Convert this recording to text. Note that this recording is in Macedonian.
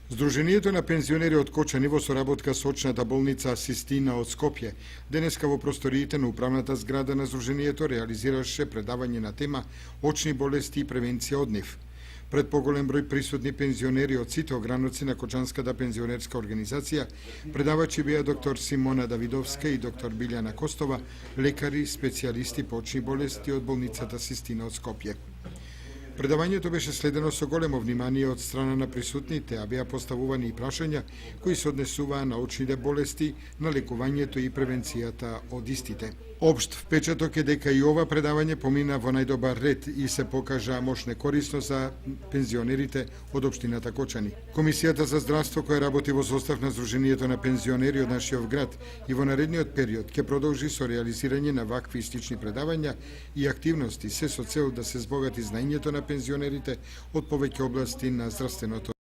Здруженијето на пензионери од Кочани во соработка со очната болница Систина од Скопје денеска во просториите на управната зграда на Здруженијето реализираше предавање на тема очни болести и превенција од нив. Пред поголем број присутни пензионери од сите ограноци на Кочанската пензионерска организација, предавачи беа доктор Симона Давидовска и доктор Билјана Костова, лекари специјалисти по очни болести од болницата Систина од Скопје. Предавањето беше следено со големо внимание од страна на присутните, а беа поставувани и прашања кои се однесуваа на очните болести, на лекувањето и превенцијата од истите. Општ впечаток е дека и ова предавање помина во најдобар ред и се покажа мощне корисно за пензионерите од општината Кочани. Комисијата за здравство која работи во состав на Здруженијето на пензионери од нашиот град и во наредниот период ќе продолжи со реализирање на вакви истични предавања и активности се со цел да се збогати знаењето на пензионерите од повеќе области на здравственото